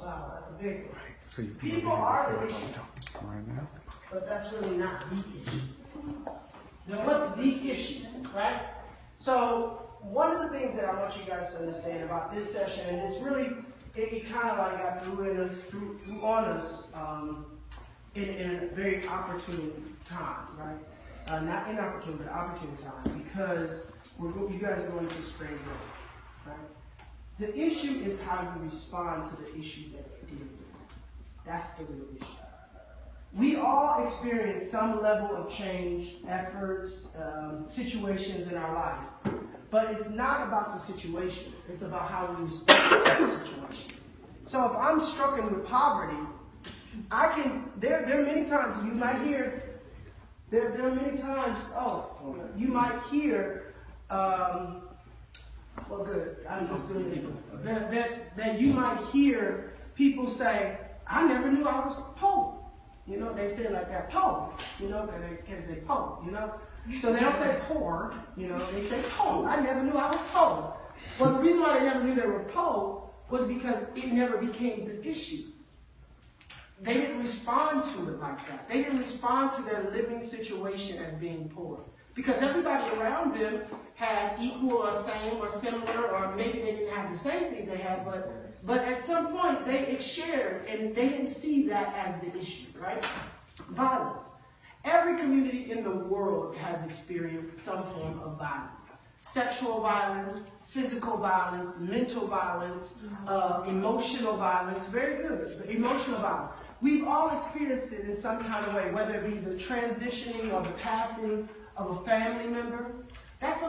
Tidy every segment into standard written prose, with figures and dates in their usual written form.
Wow, that's a big one. Right. So you People are the issue, right now. but that's really not the issue. Now, what's the issue, right? So, one of the things that I want you guys to understand about this session, and it's really, it kind of like got through on us in a very opportune time, right? Not inopportune, but opportune time, because you guys are going to spring break, right? The issue is how you respond to the issues that you're dealing with. That's the real issue. We all experience some level of change, efforts, situations in our life. But it's not about the situation. It's about how we respond to the situation. So if I'm struggling with poverty, there are many times you might hear, there are many times, you might hear, well good, I'm just doing it. That you might hear people say, I never knew I was poor. You know, they say it like that, poor, you know, because they poor, you know. So they don't say poor, you know, they say poor. I never knew I was poor. Well, the reason why they never knew they were poor was because it never became the issue. They didn't respond to it like that. They didn't respond to their living situation as being poor. Because everybody around them had equal or same or similar, or maybe they didn't have the same thing they had, but at some point they shared and they didn't see that as the issue, right? Violence. Every community in the world has experienced some form of violence. Sexual violence, physical violence, mental violence, emotional violence. Very good. Emotional violence. We've all experienced it in some kind of way, whether it be the transitioning or the passing of a family member. That's a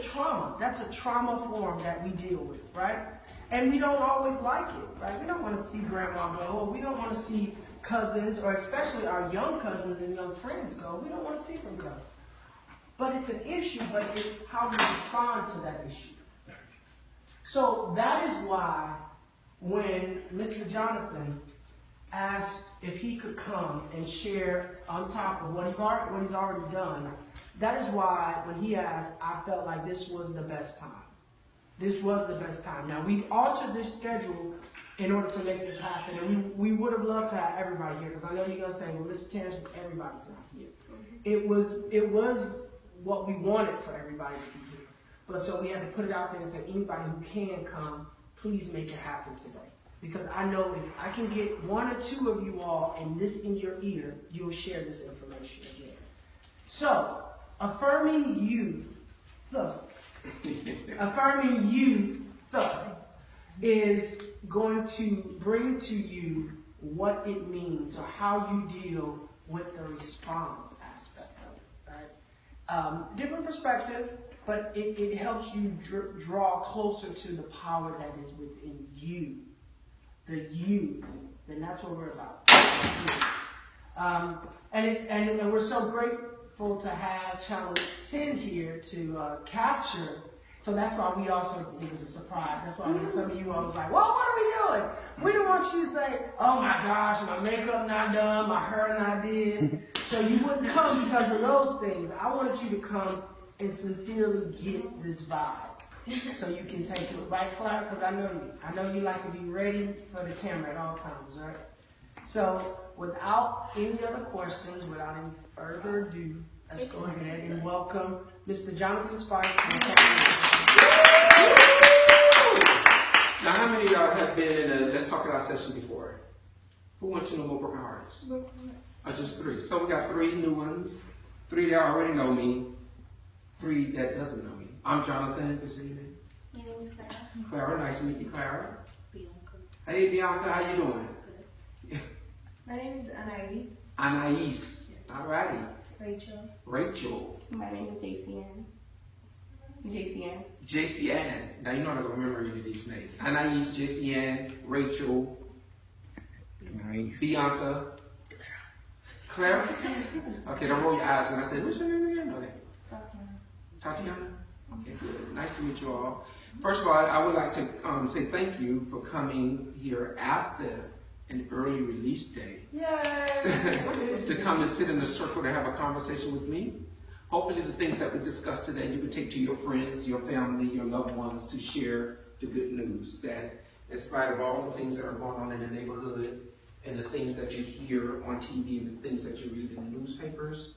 trauma. That's a trauma form that we deal with, right? And we don't always like it, right? We don't want to see grandma go, or we don't want to see cousins, or especially our young cousins and young friends go. We don't want to see them go. But it's an issue, but it's how we respond to that issue. So that is why when Mr. Jonathan asked if he could come and share on top of what he's already done, that is why when he asked, I felt like this was the best time. This was the best time. Now, we altered this schedule in order to make this happen, and we would have loved to have everybody here, because I know you're going to say, well, Mr. Terrance, everybody's not here. It was what we wanted for everybody to be here. But so we had to put it out there and say, anybody who can come, please make it happen today. Because I know if I can get one or two of you all and this in your ear, you'll share this information again. So, affirming youth is going to bring to you what it means or how you deal with the response aspect of it, right? Different perspective, but it helps you draw closer to the power that is within you. The you, and that's what we're about. And we're so grateful to have Challenge 10 here to capture. So that's why we also think it's a surprise. That's why when some of you all was like, well, what are we doing? We don't want you to say, oh my gosh, my makeup not done, my hair not did. So you wouldn't come because of those things. I wanted you to come and sincerely get this vibe. So you can take it right, Clark, because I know you like to be ready for the camera at all times, right? So without any other questions, without any further ado, let's go ahead and welcome Mr. Jonathan Spice. Now, how many of y'all have been in a Let's Talk It Out session before? Who went to No More Broken Hearts? Just 3. So we got 3 new ones, 3 that already know me, 3 that doesn't know me. I'm Jonathan. Good to see you. My name is Clara. Clara, nice to meet you, Clara. Bianca. Hey, Bianca, how you doing? Good. My name is Anais. Anais. All righty. Rachel. Rachel. My name is JCN. JCN. Now, you know I'm going to remember any of these names. Anais, JCN, Rachel. Nice. Bianca. Clara? Okay, don't roll your eyes when I say, what's your name again? Okay. Tatiana? Okay, good. Nice to meet you all. First of all, I would like to say thank you for coming here after an early release day. Yay! To come and sit in a circle to have a conversation with me. Hopefully the things that we discussed today you can take to your friends, your family, your loved ones to share the good news that in spite of all the things that are going on in the neighborhood and the things that you hear on TV and the things that you read in the newspapers,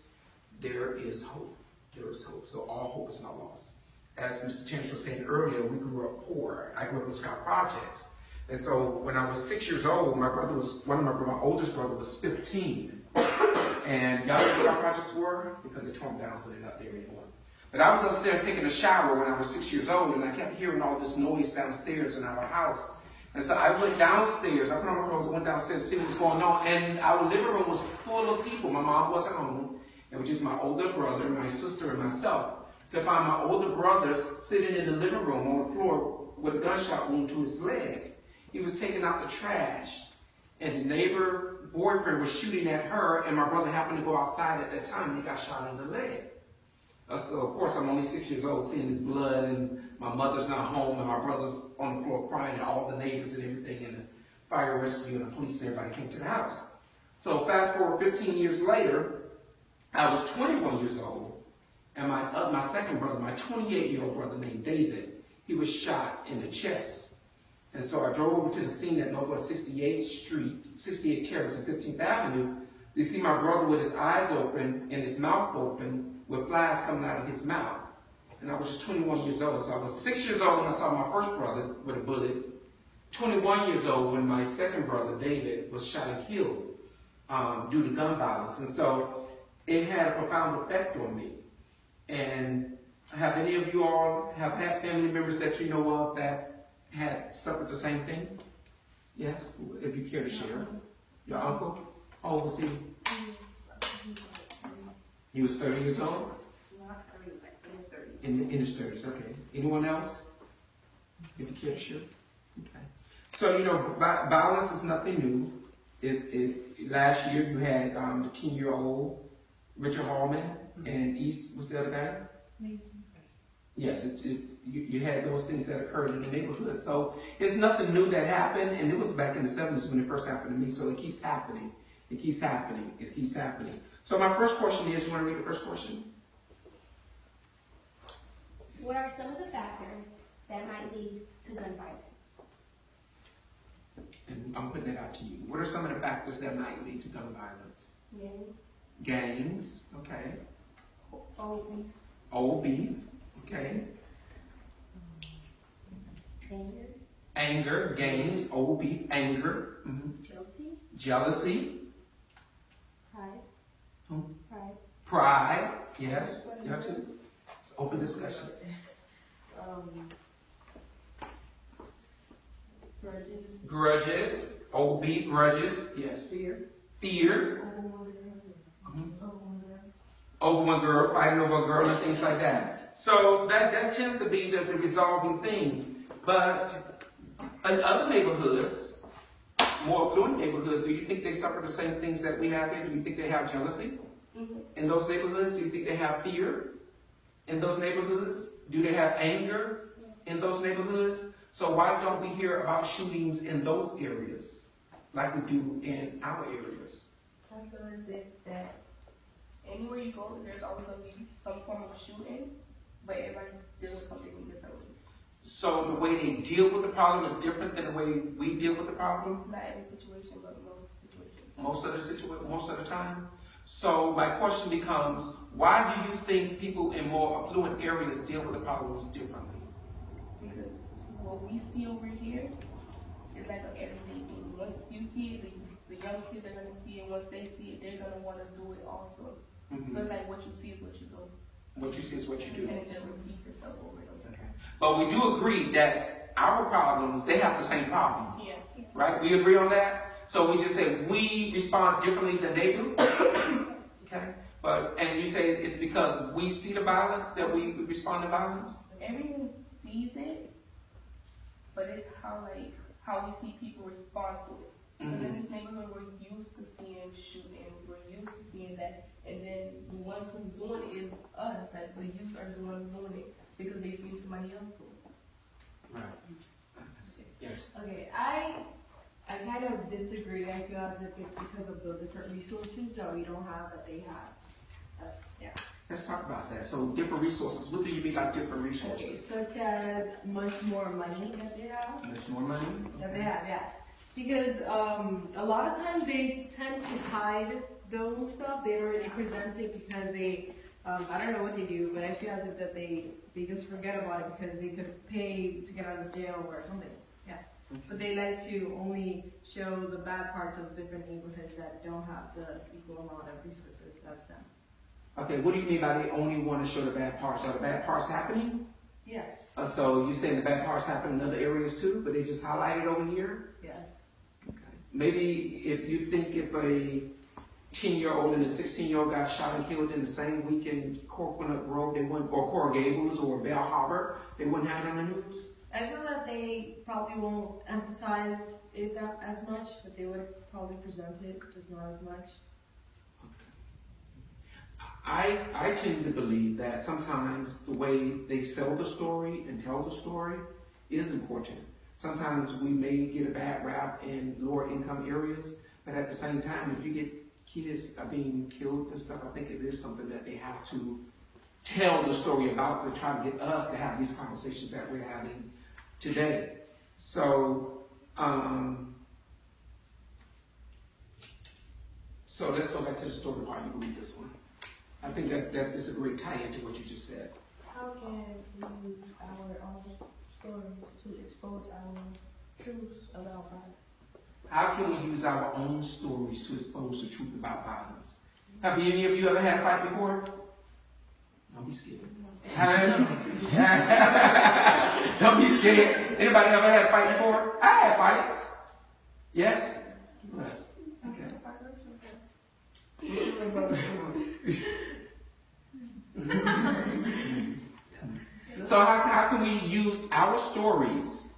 there is hope. There is hope. So all hope is not lost. As Mr. Terrance was saying earlier, we grew up poor. I grew up in Scott Projects. And so when I was 6 years old, my oldest brother was 15. And y'all know what Scott Projects were? Because they tore them down, so they're not there anymore. But I was upstairs taking a shower when I was 6 years old, and I kept hearing all this noise downstairs in our house. And so I went downstairs, I put on my clothes, I went downstairs to see what was going on, and our living room was full of people. My mom wasn't home. It was just my older brother, my sister, and myself. To find my older brother sitting in the living room on the floor with a gunshot wound to his leg. He was taking out the trash, and the neighbor boyfriend was shooting at her, and my brother happened to go outside at that time, and he got shot in the leg. So, of course, I'm only 6 years old, seeing this blood, and my mother's not home, and my brother's on the floor crying, and all the neighbors and everything, and the fire rescue and the police and everybody came to the house. So fast forward 15 years later, I was 21 years old, and my second brother, my 28-year-old brother named David, he was shot in the chest. And so I drove over to the scene at Northwest 68th Street, 68th Terrace and 15th Avenue. You see my brother with his eyes open and his mouth open with flies coming out of his mouth. And I was just 21 years old. So I was 6 years old when I saw my first brother with a bullet. 21 years old when my second brother, David, was shot and killed due to gun violence. And so it had a profound effect on me. And have any of you all have had family members that you know of that had suffered the same thing? Yes? If you care to share. Your uncle? How old was he? He was 30 years old? In his 30s, okay. Anyone else? If you care to share. Okay. So, you know, violence is nothing new. Last year you had the 10-year-old Richard Hallman and East, what's the other guy? Yes, you had those things that occurred in the neighborhood. So it's nothing new that happened, and it was back in the 70s when it first happened to me, so it keeps happening. It keeps happening. It keeps happening. So my first question is, you want to read the first question? What are some of the factors that might lead to gun violence? And I'm putting that out to you. What are some of the factors that might lead to gun violence? Gangs, okay. Old beef, okay. Anger, gangs, old beef, anger. Jealousy. Pride, yes. You have to. It's open discussion. Grudges, old beef, grudges, yes. Fear. Over one girl, fighting over a girl and things like that. So that tends to be the resolving thing. But in other neighborhoods, more affluent neighborhoods, do you think they suffer the same things that we have here? Do you think they have jealousy in those neighborhoods? Do you think they have fear in those neighborhoods? Do they have anger in those neighborhoods? So why don't we hear about shootings in those areas like we do in our areas? I feel as if that anywhere you go, there's always going to be some form of shooting, but everybody deals with something differently. So the way they deal with the problem is different than the way we deal with the problem? Not every situation, but most situations. Most of the time? So my question becomes, why do you think people in more affluent areas deal with the problems differently? Because what we see over here is like an everyday thing. Once you see it, the young kids are going to see it. Once they see it, they're going to want to do it also. So it's like what you see is what you do. What you see is what you do. And it just repeats itself over and over. Okay. But we do agree that our problems, they have the same problems. Yeah. Right? We agree on that? So we just say we respond differently than they do? Okay. And you say it's because we see the violence that we respond to violence? Everyone sees it, but it's how we see people respond to it. Because in this neighborhood, we're used to seeing shootings, we're used to seeing that, and then the ones who's doing it is us, like the youth are the ones doing it because they see somebody else do it. Right. Yes. Okay, I kind of disagree. I feel as if it's because of the different resources that we don't have that they have. Let's talk about that. So different resources. What do you mean by different Okay, resources? such as much more money that they have. Much more money? That they have, yeah. Because a lot of times they tend to hide those stuff. They don't really present it because they, I don't know what they do, but I feel as if that they just forget about it because they could pay to get out of jail or something. Yeah. But they like to only show the bad parts of different neighborhoods that don't have the equal amount of resources as them. Okay, what do you mean by they only want to show the bad parts? Are the bad parts happening? Yes. So you're saying the bad parts happen in other areas too, but they just highlight it over here? Yes. Okay. Maybe if you think if a 10-year-old and a 16-year-old got shot and killed in the same week in Coconut Grove, they wouldn't, or Coral Gables or Bell Harbor, they wouldn't have it on the news? I feel that they probably won't emphasize it that as much, but they would probably present it, just not as much. I tend to believe that sometimes the way they sell the story and tell the story is important. Sometimes we may get a bad rap in lower income areas, but at the same time, if you get kids are being killed and stuff, I think it is something that they have to tell the story about to try to get us to have these conversations that we're having today. So, so let's go back to the story part. You believe this one? I think that this is a great tie into what you just said. How can we use our own stories to expose our truths about violence? How can we use our own stories to expose the truth about violence? Have any of you ever had a fight before? Don't be scared. Don't be scared. Anybody ever had a fight before? I had fights. Yes? Yes. Okay. So how can we use our stories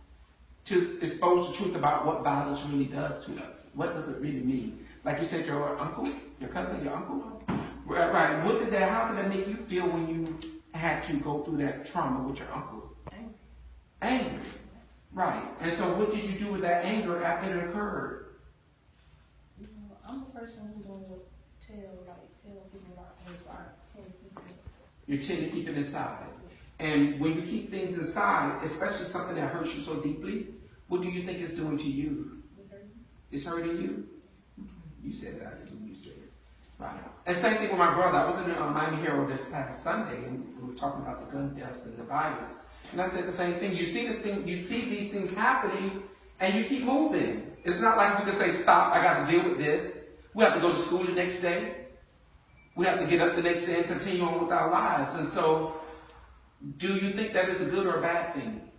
to expose the truth about what violence really does to us? What does it really mean? Like you said, your uncle, your cousin, your uncle? Right. How did that make you feel when you had to go through that trauma with your uncle? Angry. Right. And so what did you do with that anger after it occurred? I'm a person who doesn't tell people about things. I tend to keep it. You tend to keep it inside. And when you keep things inside, especially something that hurts you so deeply, what do you think it's doing to you? It's hurting you? You said that, you said it. Right. And same thing with my brother. I was in the Miami Herald this past Sunday, and we were talking about the gun deaths and the violence. And I said the same thing. You see these things happening, and you keep moving. It's not like you can say, stop, I got to deal with this. We have to go to school the next day. We have to get up the next day and continue on with our lives. And so, do you think that is a good or a bad thing?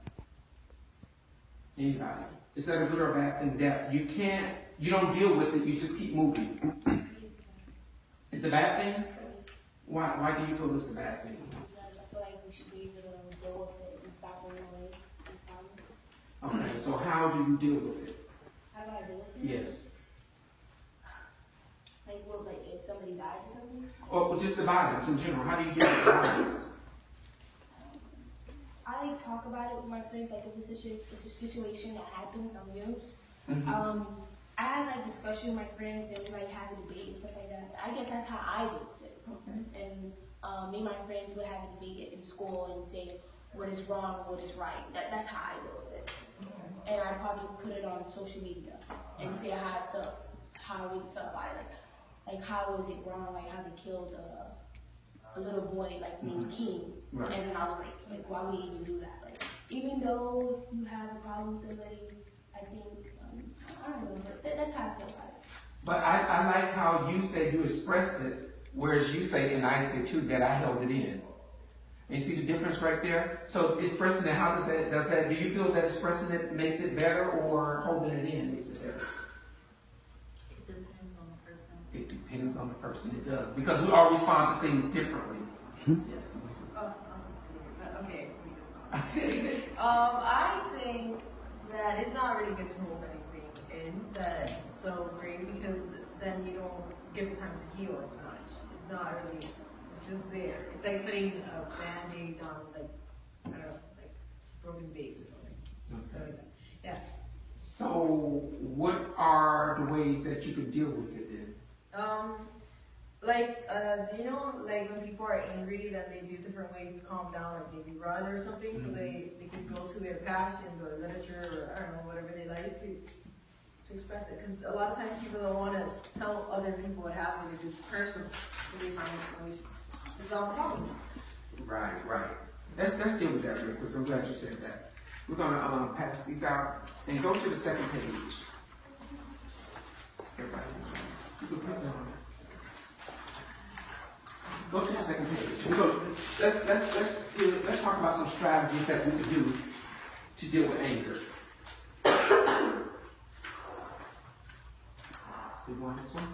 Anybody? Is that a good or a bad thing that you don't deal with it, you just keep moving? It's a bad thing? Why do you feel it's a bad thing? Because I feel like we should be able to deal with it and stop the noise. Okay, so how do you deal with it? How do I deal with it? Yes. Like if somebody died or something? Or just the violence in general. How do you deal with violence? I talk about it with my friends, like if it's a situation that happens, I'm used. Mm-hmm. I have like discussion with my friends and we like have a debate and stuff like that. I guess that's how I deal with it. Okay. And me and my friends would have a debate in school and say what is wrong, what is right. That's how I deal with it. Okay. And I probably put it on social media and say how I felt, how I really felt about it. Like how was it wrong, like how they killed a little boy like named King. Right. And then I was like why would you even do that? Like even though you have a problem with somebody, I think I don't know, but that's how I feel about it. But I like how you say you expressed it, whereas you say, and I say too, that I held it in. You see the difference right there? So expressing it, how does that, do you feel that expressing it makes it better or holding it in makes it better? It depends on the person. It depends on the person, it does. Because we all respond to things differently. Yes. Okay, let me just I think that it's not really good to hold anything in that's so great because then you don't give it time to heal as much. It's not really, it's just there. It's like putting a band-aid on like, I don't know, like broken vase or something. Okay. Yeah. So what are the ways that you can deal with it then? Like, you know, like when people are angry, that they do different ways to calm down, like maybe run or something, so they could go to their passions or literature or I don't know, whatever they like to express it. Because a lot of times people don't want to tell other people what happened if it's personal, so they find information. It's all problem. Right, right. Let's deal with that real quick. I'm glad you said that. We're gonna pass these out and go to the second page. Everybody, you can put that on. Go to the second page. Let's talk about some strategies that we could do to deal with anger. You want this one?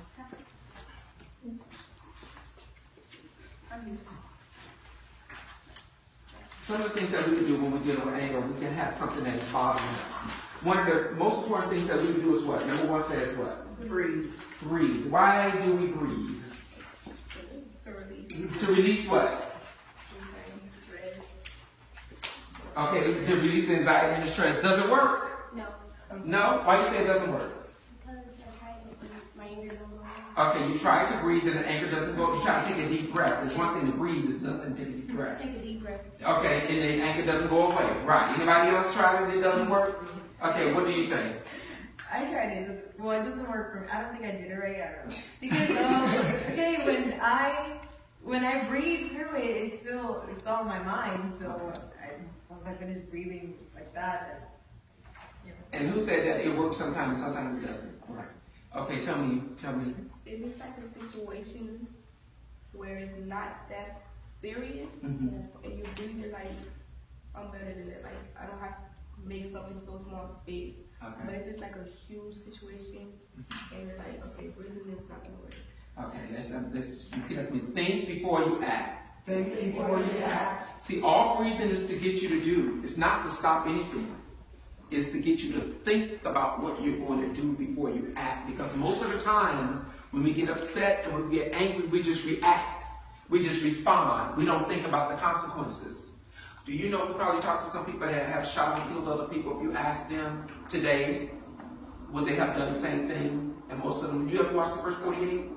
Some of the things that we can do when we're dealing with anger, we can have something that is bothering us. One of the most important things that we can do is what? Number one says what? Breathe. Breathe. Why do we breathe? To release what? Okay, to release anxiety and stress. Does it work? No. No? Why do you say it doesn't work? Because I tried to breathe, my anger don't go away. Okay, you try to breathe and the anger doesn't go. You try to take a deep breath. It's one thing to breathe, it's another thing to take a deep breath. Take a deep breath. Okay, and the anger doesn't go away. Right. Anybody else tried it? It doesn't work? Okay, what do you say? I tried it. Well, it doesn't work for me. I don't think I did it right. I don't know. Because okay, when I breathe through it, it's all in my mind. So once I finish breathing like that, then, And who said that it works sometimes and sometimes it doesn't? Right. Okay, tell me. If it's like a situation where it's not that serious, Mm-hmm. and you're breathing like, I'm better than it. Like, I don't have to make something so small big. But Okay. if it's like a huge situation, and you're like, okay, breathing is not gonna work. Okay, let's repeat after me. Think before you act. Think before you act. See, all breathing is to get you to do. It's not to stop anything. It's to get you to think about what you're going to do before you act. Because most of the times, when we get upset and when we get angry, we just react. We just respond. We don't think about the consequences. Do you know, we probably talked to some people that have shot and killed other people. If you ask them today, would they have done the same thing? And most of them, you ever watch the first 48?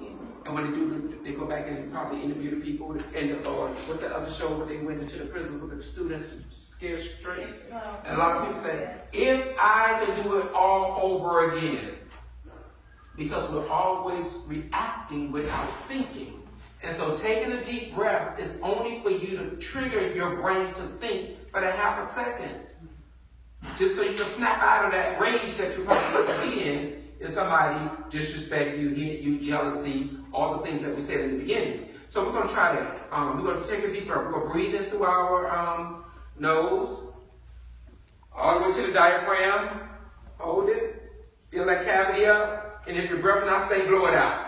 And when they do, they go back and probably interview the people. Or what's that other show where they went into the prison with the students to scare straight? And a lot of people say, if I could do it all over again. Because we're always reacting without thinking. And so taking a deep breath is only for you to trigger your brain to think for a half a second. Just so you can snap out of that rage that you're probably in if somebody disrespect you, hit you, jealousy, all the things that we said in the beginning. So we're going to try that. We're going to take a deep breath. We're going to breathe in through our nose, all the way to the diaphragm. Hold it. Feel that cavity up. And if your breath not stay, blow it out.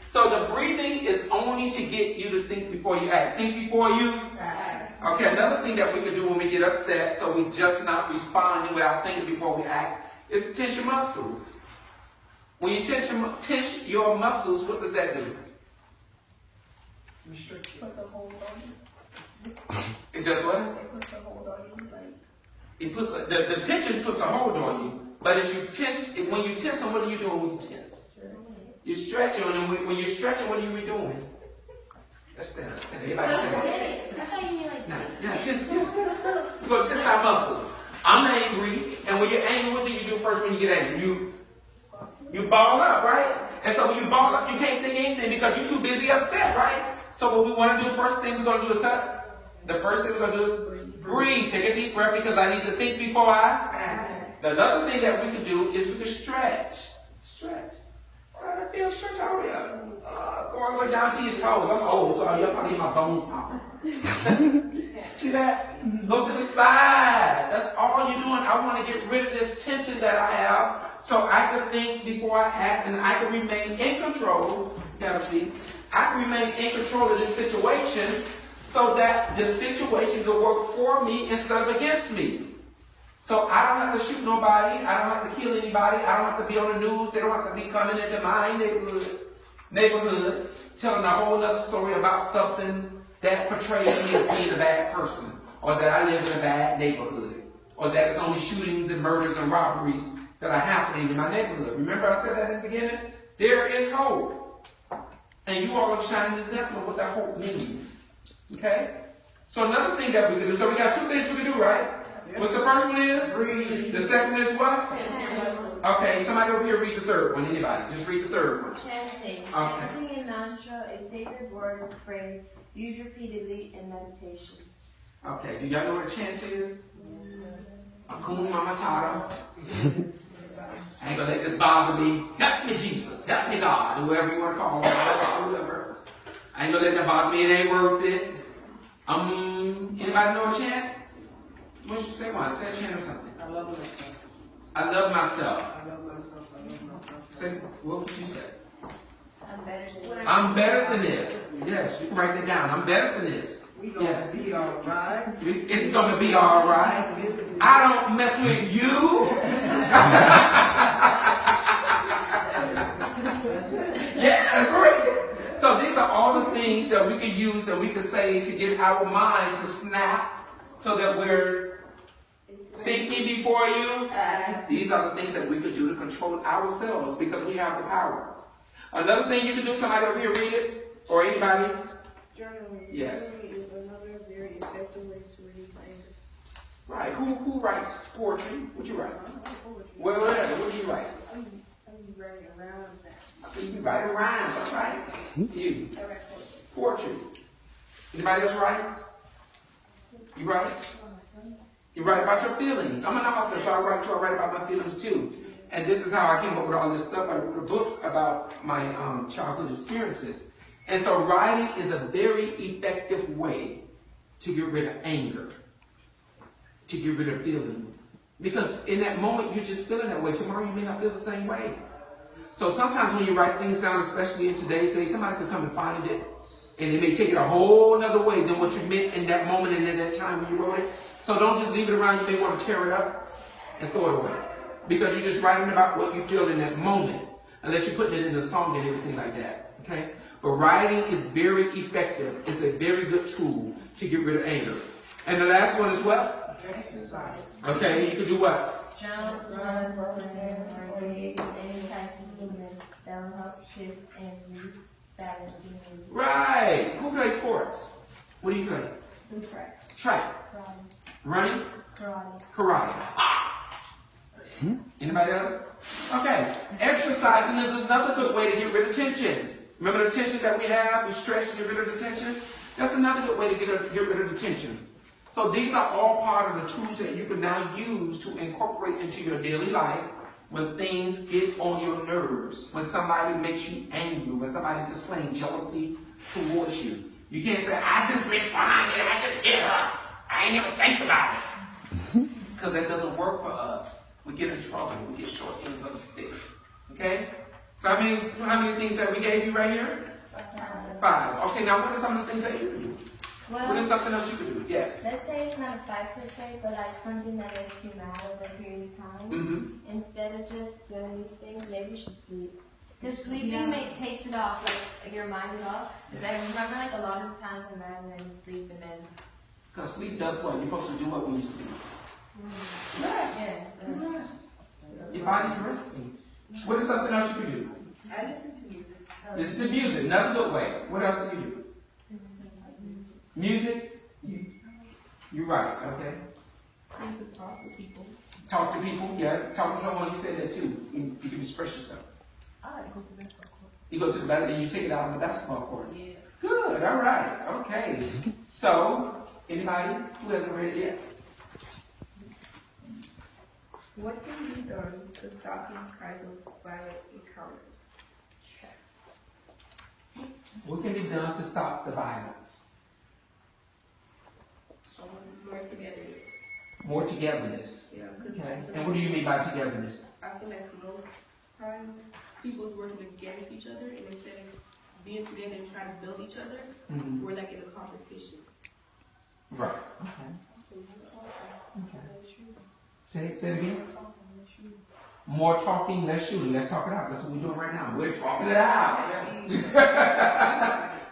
So the breathing is only to get you to think before you act. Think before you act. Okay, another thing that we can do when we get upset, so we just not responding without thinking before we act, is to tense your muscles. When you tense your muscles, what does that do? Restrict you. Puts a hold on you. It does what? It puts a hold on you. Like, It puts the tension puts a hold on you. But as you tense, when you tense, what are you doing when you tense? You're stretching, and when you're stretching, what are you doing? Let's stand. Everybody stand. I thought you mean like. Tense. You're going to tense our muscles. I'm angry, and when you're angry, what do you do first when you get angry? You ball up, right? And so when you ball up, you can't think anything because you're too busy upset, right? So what we want to do, the first thing we're going to do is breathe. Take a deep breath because I need to think before I act. Another thing that we can do is we can stretch. Stretch. So I feel stretch all the way up. Go all the way down to your toes. I'm old, so I'm probably my bones popping. See that? Go to the side. That's all you're doing. I want to get rid of this tension that I have so I can think before I act and I can remain in control. You gotta see. I can remain in control of this situation so that the situation will work for me instead of against me. So I don't have to shoot nobody. I don't have to kill anybody. I don't have to be on the news. They don't have to be coming into my neighborhood telling a whole other story about something that portrays me as being a bad person, or that I live in a bad neighborhood, or that it's only shootings and murders and robberies that are happening in my neighborhood. Remember I said that in the beginning? There is hope. And you all are shining an example of what that hope means. Okay? So another thing that we can do, so we got two things we can do, right? What's the first one is? Read. The second is what? Okay, somebody over here read the third one. Anybody? Just read the third one. Chanting. Chanting a mantra, a sacred word or phrase, used repeatedly in meditation. Okay, do y'all know what a chant is? Akuna Matata. I ain't gonna let this bother me. Help me, Jesus. Help me, God. Whoever you want to call God, whoever. I ain't gonna let that bother me. It ain't worth it. Anybody know a chant? What should you say one? Say a chant or something. I love myself. I love myself. I love myself. I love myself. Say, what would you say? I'm better than I'm better than this. Yes, you can write it down. I'm better than this. We gonna be alright. It's gonna be alright. I don't mess with you. That's it. Yeah, great. So these are all the things that we can use and we can say to get our mind to snap so that we're thinking before you. These are the things that we could do to control ourselves because we have the power. Another thing you can do, somebody over here read it, or anybody? Journaling. Yes. Journaling is another very effective way to release anger. Right. Who writes poetry? What you write? Well, what do you write? I'm writing around that. You write rhymes, that's right. You. I write poetry. Poetry. Anybody else writes? You write? You write about your feelings. I'm an author, so I write about my feelings too. And this is how I came up with all this stuff. I wrote a book about my childhood experiences. And so writing is a very effective way to get rid of anger, to get rid of feelings. Because in that moment, you're just feeling that way. Tomorrow, you may not feel the same way. So sometimes when you write things down, especially in today's day, somebody could come and find it, and they may take it a whole other way than what you meant in that moment and in that time when you wrote it. So don't just leave it around. You may want to tear it up and throw it away. Because you're just writing about what you feel in that moment, unless you're putting it in a song and everything like that. Okay? But writing is very effective. It's a very good tool to get rid of anger. And the last one is what? Exercise. Okay, you can do what? Jump, run, swim, or engage in any type of movement that will help shift and rebalance your mood. Right. Who plays sports? What do you play? Do track. Track. Karate. Running? Karate. Karate. Anybody else? Okay. Exercising is another good way to get rid of tension. Remember the tension that we have? We stress to get rid of the tension? That's another good way to get rid of the tension. So these are all part of the tools that you can now use to incorporate into your daily life when things get on your nerves, when somebody makes you angry, when somebody's displaying jealousy towards you. You can't say, I just responded, I just get up. I ain't even think about it. Because that doesn't work for us. We get in trouble. We get short ends of the stick. Okay? So how many things that we gave you right here? 5. Okay, now what are some of the things that you can do? What is something else you can do? Yes. Let's say it's not a 5%, but like something that makes you mad over a period of time. Instead of just doing these things, maybe you should sleep. Because sleeping takes it off, like your mind is off. Because I remember like a lot of times when I was sleep and then. Because sleep does what? You're supposed to do what when you sleep? Rest. Yeah, Rest. Your body's resting. What is something else you can do? I listen to music. Listen to music. Another good way. What else do you do? Music? You're right, okay. You can talk to people. Talk to people, yeah. Talk to someone, you said that too. You can express yourself. I like to go to the basketball court. You go to the basketball and you take it out on the basketball court. Yeah. Good, all right, okay. So, anybody who hasn't read it yet? What can be done to stop these kinds of violent encounters? What can be done to stop the violence? More togetherness. More togetherness. Yeah, because Okay. And what do you mean by togetherness? I feel like most times people's working against each other, and instead of being together and trying to build each other, we're like in a competition. Right. Okay. Say it again. More talking, less shooting. Let's talk it out. That's what we're doing right now. We're talking it out.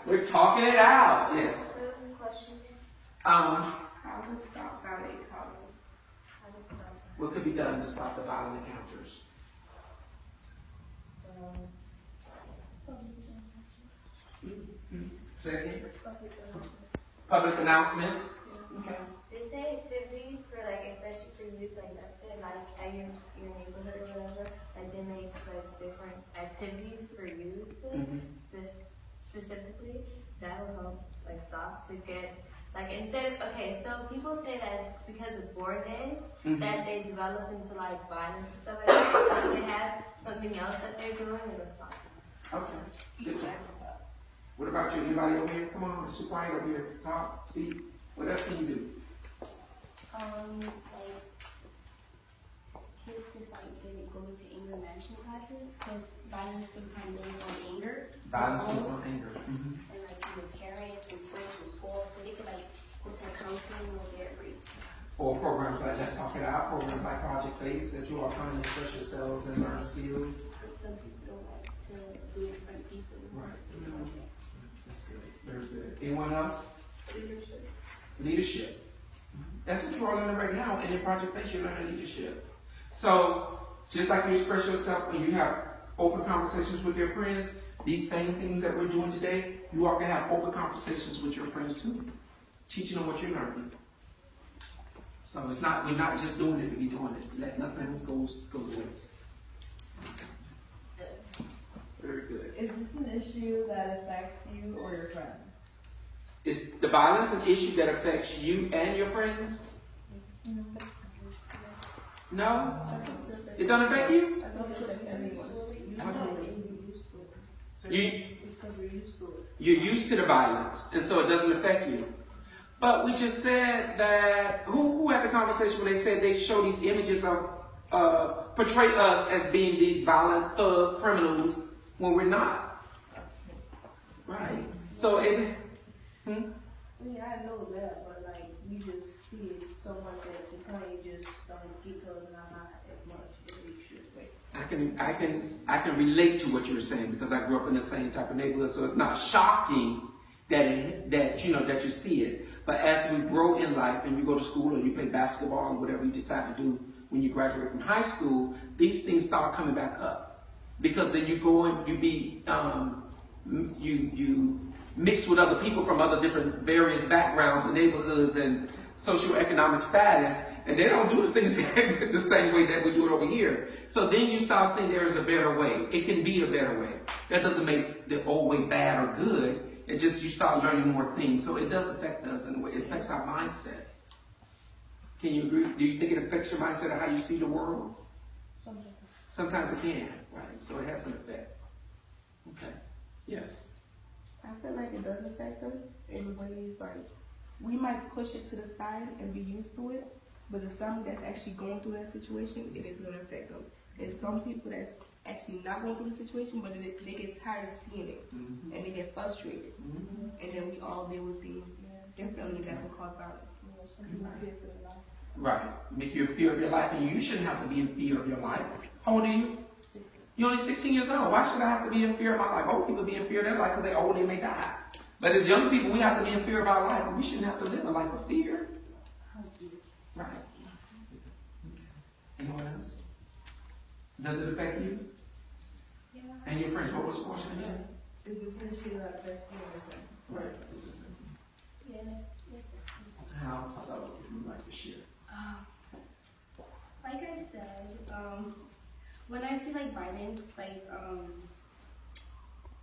We're talking it out. Yes. What was the question? How to stop violent encounters? How to stop What could be done to stop the violent encounters? Say it again. Public announcements. Okay. They say activities for like, especially for youth, like that's it, like at your neighborhood or whatever, like they make like different activities for youth, specifically, that will help like stop to get, like instead of, okay, so people say that it's because of board games that they develop into like violence and stuff like that, so if they have something else that they're doing, it'll stop. Okay. Good job. What about you? Anybody over here? Come on, it's quiet over here. Talk, speak. What else can you do? Like kids can start to go to anger management classes because violence sometimes goes on anger. Violence goes on anger. And like your parents and friends from school, so they can like go to counseling or therapy. Or programs like Let's Talk It Out, programs like Project Face that you are trying to express yourselves and learn skills. Some people don't like to do it in front of people. Right. That's good. Very good. Anyone else? Leadership. Leadership. That's what you are learning right now in your Project Face. You're learning leadership. So, just like you express yourself when you have open conversations with your friends, these same things that we're doing today, you all can have open conversations with your friends too, teaching them what you're learning. So it's not, we're not just doing it to be doing it. Let nothing go to waste. Very good. Is this an issue that affects you or your friends? Is the violence an issue that affects you and your friends? No? It doesn't affect you? You're used to the violence, and so it doesn't affect you. But we just said that, who had the conversation when they said they show these images of, portray us as being these violent thug criminals when we're not. Right. So it, I mean, I know that, but like, we just see it so much that you kind of just don't get to it not as much as we should. I can relate to what you were saying because I grew up in the same type of neighborhood, so it's not shocking that you see it. But as we grow in life and you go to school or you play basketball or whatever you decide to do when you graduate from high school, these things start coming back up because then you go and you mix with other people from other different various backgrounds and neighborhoods and socioeconomic status, and they don't do the things the same way that we do it over here. So then you start saying there is a better way. It can be a better way. That doesn't make the old way bad or good. It just, you start learning more things. So it does affect us in a way. It affects our mindset. Can you agree? Do you think it affects your mindset of how you see the world? Sometimes it can, right? So it has an effect. Okay. Yes. I feel like it does affect us in ways like we might push it to the side and be used to it, but the family that's actually going through that situation, it is going to affect them. There's some people that's actually not going through the situation, but they get tired of seeing it, and they get frustrated, and then we all deal with things differently that's what cause violence. Right. Make you in fear of your life, and you shouldn't have to be in fear of your life. How old are you? You're only 16 years old. Why should I have to be in fear of my life? Old people be in fear of their life because they're old and they may die. But as young people, we have to be in fear of our life, and we shouldn't have to live a life of fear. Right. Anyone else? Does it affect you? Yeah. And your friends? What was the question again? Is this an issue that affects you or your friends? Right. Yeah. How so? If you'd like to share. Like I said, when I see like violence, like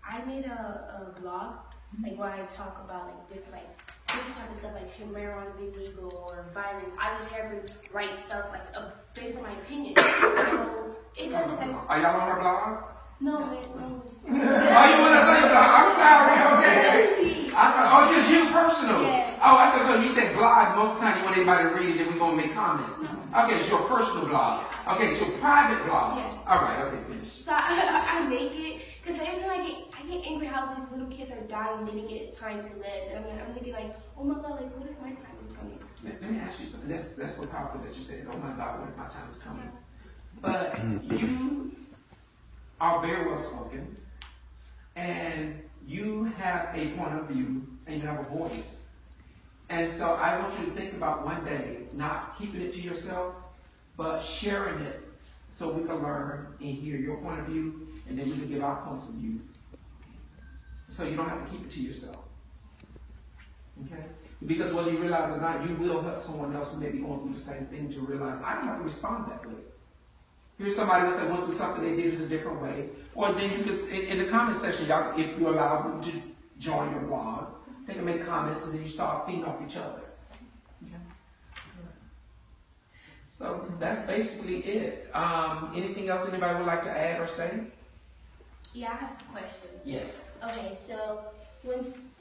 I made a vlog like where I talk about like different type of stuff like should marijuana be legal or violence. I just have to write stuff like based on my opinion. So it does affect. Are y'all on her blog? No. Oh, you want us on your blog? I'm sorry. Okay. Oh, just you personal. Yes. Oh, I thought you said blog. Most of the time you want everybody to read it, and we're gonna make comments. Okay, it's your personal blog. Okay, it's your private blog. Yes. All right. Okay, finish. So I make it because every time I get angry how these little kids are dying and they didn't get time to live. And I'm thinking like, oh my God, like what if my time is coming? Let me ask you something. That's so powerful that you said, oh my God, what if my time is coming? But you are very well spoken, and you have a point of view, and you have a voice. And so I want you to think about one day, not keeping it to yourself, but sharing it so we can learn and hear your point of view, and then we can give our points of view. So you don't have to keep it to yourself. Okay? Because whether you realize it or not, you will help someone else who may be going through the same thing to realize, I don't have to respond that way. Here's somebody else that went through something, they did it a different way. Or then you just, in the comment section, y'all, if you allow them to join your blog, they can make comments and then you start feeding off each other. Okay? So that's basically it. Anything else anybody would like to add or say? Yeah, I have a question. Yes. Okay, so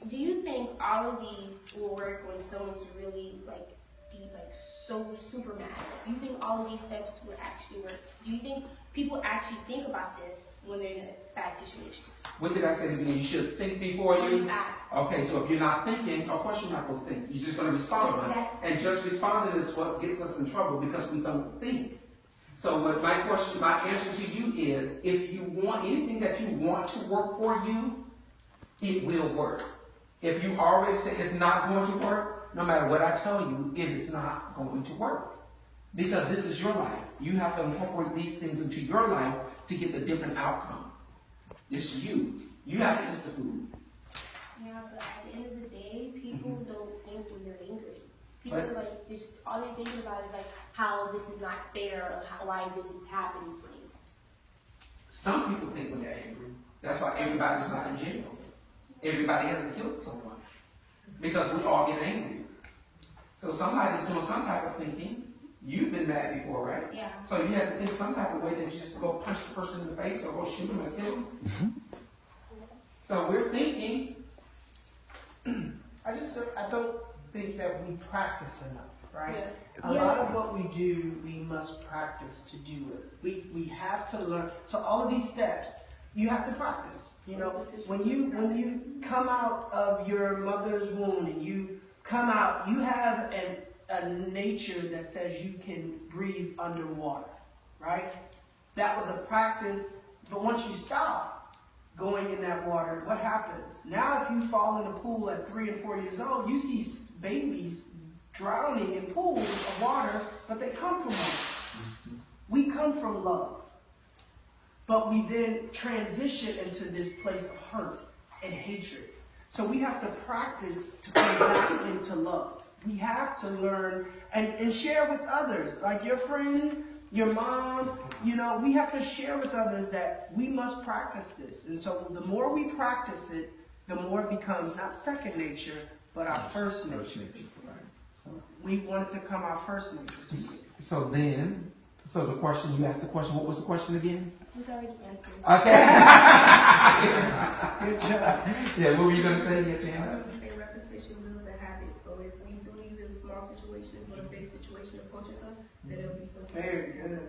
do you think all of these will work when someone's really like deep, like so super mad? Do you think all of these steps will actually work? Do you think people actually think about this when they're in a bad situation? What did I say to you? You should think before you act. Okay, so if you're not thinking, of course you're not going to think. You're just going to respond. And just responding is what gets us in trouble because we don't think. So what my answer to you is, if you want anything that you want to work for you, it will work. If you already say it's not going to work, no matter what I tell you, it is not going to work. Because this is your life. You have to incorporate these things into your life to get the different outcome. It's you. You have to eat the food. Yeah, but at the end of the day, people don't think when they're angry. People are like, just all they're thinking about is like how this is not fair or why this is happening to me. Some people think when they're angry. That's why everybody's not in jail. Everybody hasn't killed someone. Because we all get angry. So somebody's doing some type of thinking. You've been mad before, right? Yeah. So you have to think some type of way that you just go punch the person in the face or go shoot him or kill him. So we're thinking. I don't think that we practice enough, right? Yeah. A lot of what we do, we must practice to do it. We have to learn. So all of these steps, you have to practice. You know, when you come out of your mother's womb and you come out, you have a nature that says you can breathe underwater, right? That was a practice, but once you stop going in that water, what happens? Now if you fall in a pool at 3 and 4 years old, you see babies drowning in pools of water, but they come from love. We come from love. But we then transition into this place of hurt and hatred. So we have to practice to come back into love. We have to learn and share with others, like your friends, your mom, you know, we have to share with others that we must practice this. And so the more we practice it, the more it becomes not second nature, but our first nature. So we want it to come our first nature. So the question, you asked the question, what was the question again? It was already answered. Okay. Good job. Yeah, what were you going to say? Get your hand up. Say repetition builds a habit. So if we do these in small situations, when a big situation approaches us, then it'll be something. Very good.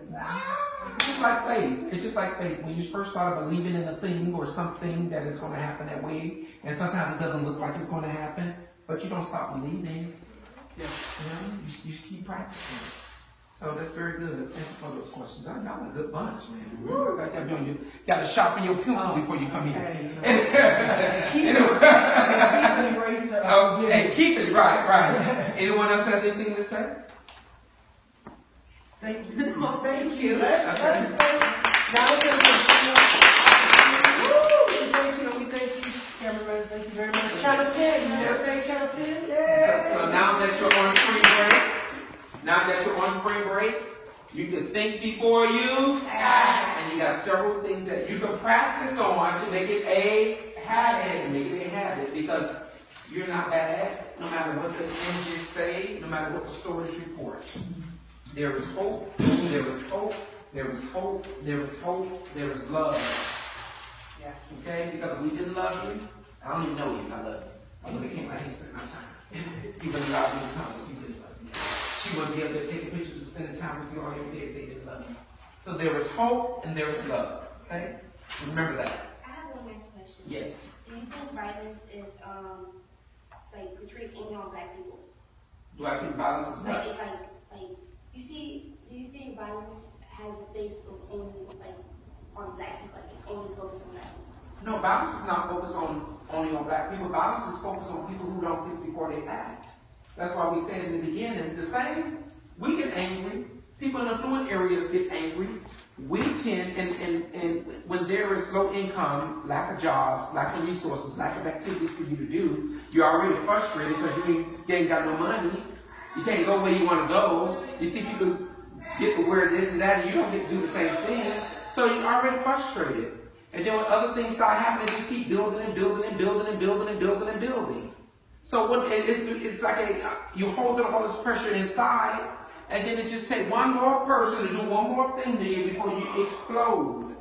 It's just like faith. It's just like faith. When you first start believing in a thing or something that is going to happen that way, and sometimes it doesn't look like it's going to happen, but you don't stop believing. Yeah. You know, you keep practicing. So that's very good. Thank you for those questions. Y'all a good bunch, man. Like I'm doing, you got to sharpen your pencil before you come here. And keep it right. Anyone else has anything to say? Thank you. Thank you. Let's thank you, cameraman. Thank you very much. Channel 10. You know say Channel 10? Yeah. So now that you're on spring break, you can think before you act. And you got several things that you can practice on to make it a habit. Because you're not bad, no matter what the images say, no matter what the stories report. There is hope, there is hope, there is hope, there is hope, there is love. Yeah. Okay? Because if we didn't love you, I don't even know you, I love you. I would have came out here and spent my time. You wouldn't allow me to come if you didn't love me. She wouldn't be able to take pictures and spend time with you all every day if they didn't love you. So there is hope and there is love. Okay? Remember that. I have one last question. Yes. Do you think violence is like portrayed only on black people? Do I think violence is Like right? it's like you see, do you think violence has a face of only like on black people, like only focus on black people? No, violence is not focused only on black people. Violence is focused on people who don't think before they act. That's why we said in the beginning, the same, we get angry, People in affluent areas get angry. We tend, and when there is low income, lack of jobs, lack of resources, lack of activities for you to do, you're already frustrated because you ain't got no money. You can't go where you want to go. You see people get to wear this and that, and you don't get to do the same thing. So you're already frustrated. And then when other things start happening, just keep building and building and building and building and building and building. So when it's like you're holding all this pressure inside, and then it just takes one more person to do one more thing to you before you explode.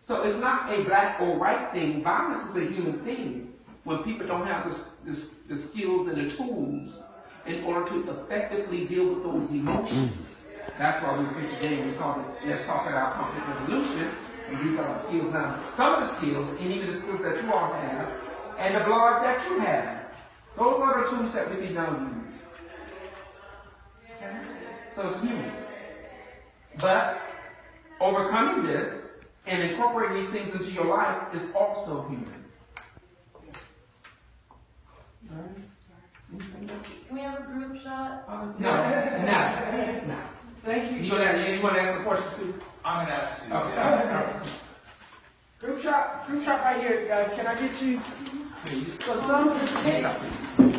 So it's not a black or white thing. Violence is a human thing. When people don't have the skills and the tools in order to effectively deal with those emotions. That's why we're here today. We call it Let's Talk About Conflict Resolution. And these are the skills now. Some of the skills, and even the skills that you all have, and the blog that you have. Those are the tools that we can now use. So it's human. But overcoming this and incorporating these things into your life is also human. Can we have a group shot? No. Thank you. You want to ask a question too? I'm going to ask you. Okay. Group shot right here, guys. Can I get you? Here, you So some. say something.